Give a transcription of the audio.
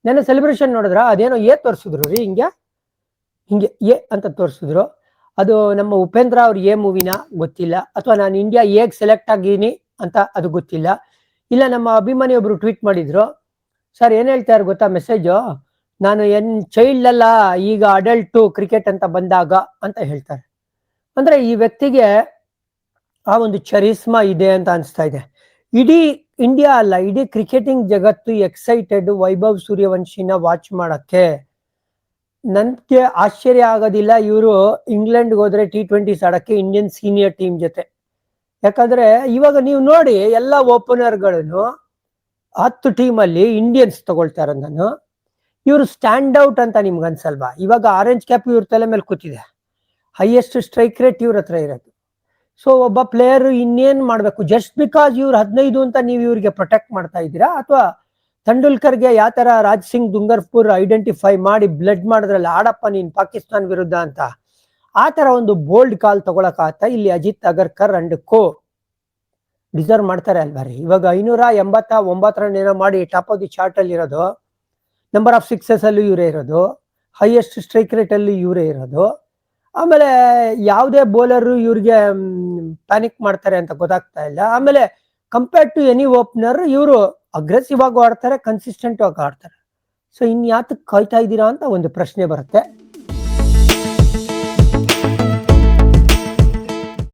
ನನ್ನ ಸೆಲೆಬ್ರೇಷನ್ ನೋಡಿದ್ರ ಅದೇನೋ ತೋರಿಸಿದ್ರು ರೀ, ಹಿಂಗೆ ಹಿಂಗೆ ಎ ಅಂತ ತೋರಿಸಿದ್ರು. ಅದು ನಮ್ಮ ಉಪೇಂದ್ರ ಅವ್ರ ಎ ಮೂವಿನ ಗೊತ್ತಿಲ್ಲ, ಅಥವಾ ನಾನು ಇಂಡಿಯಾ ಎಗ್ ಸೆಲೆಕ್ಟ್ ಆಗಿನಿ ಅಂತ ಅದು ಗೊತ್ತಿಲ್ಲ. ಇಲ್ಲ ನಮ್ಮ ಅಭಿಮಾನಿ ಒಬ್ರು ಟ್ವೀಟ್ ಮಾಡಿದ್ರು, ಸರ್ ಏನ್ ಹೇಳ್ತಾರೆ ಗೊತ್ತಾ ಮೆಸೇಜು, ನಾನು ಚೈಲ್ಡ್ ಅಲ್ಲ ಈಗ ಅಡಲ್ಟು ಕ್ರಿಕೆಟ್ ಅಂತ ಬಂದಾಗ ಅಂತ ಹೇಳ್ತಾರೆ. ಅಂದ್ರೆ ಈ ವ್ಯಕ್ತಿಗೆ ಆ ಒಂದು ಚರಿಸ್ಮಾ ಇದೆ ಅಂತ ಅನಿಸ್ತಾ ಇದೆ. ಇಡೀ ಇಂಡಿಯಾ ಅಲ್ಲ, ಇಡೀ ಕ್ರಿಕೆಟಿಂಗ್ ಜಗತ್ತು ಎಕ್ಸೈಟೆಡ್ ವೈಭವ್ ಸೂರ್ಯವಂಶಿನ ವಾಚ್ ಮಾಡಕ್ಕೆ. ನನ್ಗೆ ಆಶ್ಚರ್ಯ ಆಗೋದಿಲ್ಲ ಇವರು ಇಂಗ್ಲೆಂಡ್ಗೆ ಹೋದ್ರೆ T20s ಆಡಕ್ಕೆ ಇಂಡಿಯನ್ ಸೀನಿಯರ್ ಟೀಮ್ ಜೊತೆ. ಯಾಕಂದ್ರೆ ಇವಾಗ ನೀವು ನೋಡಿ ಎಲ್ಲ ಓಪನರ್ಗಳನ್ನು 10 ಟೀಮಲ್ಲಿ ಇಂಡಿಯನ್ಸ್ ತಗೊಳ್ತಾರ. ನಾನು ಇವರು ಸ್ಟ್ಯಾಂಡ್ ಔಟ್ ಅಂತ ನಿಮ್ಗೆ ಅನ್ಸಲ್ವಾ? ಇವಾಗ ಆರೆಂಜ್ ಕ್ಯಾಪ್ ಇವ್ರ ತಲೆ ಮೇಲೆ ಕೂತಿದೆ, ಹೈಯೆಸ್ಟ್ ಸ್ಟ್ರೈಕ್ ರೇಟ್ ಇವ್ರ ಹತ್ರ ಇರೋದು. ಸೊ ಒಬ್ಬ ಪ್ಲೇಯರ್ ಇನ್ನೇನ್ ಮಾಡ್ಬೇಕು? ಜಸ್ಟ್ ಬಿಕಾಸ್ ಇವ್ರು 15 ಅಂತ ನೀವು ಇವ್ರಿಗೆ ಪ್ರೊಟೆಕ್ಟ್ ಮಾಡ್ತಾ ಇದ್ದೀರಾ, ಅಥವಾ ತೆಂಡೂಲ್ಕರ್ಗೆ ಯಾವ ತರ ರಾಜ್ ಸಿಂಗ್ ದುಂಗರ್ಪುರ್ ಐಡೆಂಟಿಫೈ ಮಾಡಿ ಬ್ಲಡ್ ಮಾಡಿದ್ರಲ್ಲ, ಆಡಪ್ಪ ನೀನ್ ಪಾಕಿಸ್ತಾನ್ ವಿರುದ್ಧ ಅಂತ, ಆ ತರ ಒಂದು ಬೋಲ್ಡ್ ಕಾಲ್ ತಗೊಳಕಾತ ಇಲ್ಲಿ Ajit Agarkar and co deserve ಮಾಡ್ತಾರೆ ಅಲ್ವಾ ರೀ? ಇವಾಗ 589 ರನ್ ಏನೋ ಮಾಡಿ ಟಾಪ್ ಆಫ್ ದಿ ಚಾರ್ಟ್ ಅಲ್ಲಿ ಇರೋದು, ನಂಬರ್ ಆಫ್ ಸಿಕ್ಸಸ್ ಅಲ್ಲೂ ಇವರೇ ಇರೋದು, ಹೈಯೆಸ್ಟ್ ಸ್ಟ್ರೈಕ್ ರೇಟ್ ಅಲ್ಲಿ ಇವರೇ ಇರೋದು. ಆಮೇಲೆ ಯಾವುದೇ ಬೌಲರು ಇವ್ರಿಗೆ ಪ್ಯಾನಿಕ್ ಮಾಡ್ತಾರೆ ಅಂತ ಗೊತ್ತಾಗ್ತಾ ಇಲ್ಲ. ಆಮೇಲೆ ಕಂಪೇರ್ಡ್ ಟು ಎನಿ ಓಪನರ್ ಇವರು ಅಗ್ರೆಸಿವ್ ಆಗಿ ಆಡ್ತಾರೆ, ಕನ್ಸಿಸ್ಟೆಂಟ್ ಆಗಿ ಆಡ್ತಾರೆ. ಸೊ ಇನ್ಯಾತಕ್ಕೆ ಕಾಯ್ತಾ ಇದ್ದೀರಾ ಅಂತ ಒಂದು ಪ್ರಶ್ನೆ ಬರುತ್ತೆ.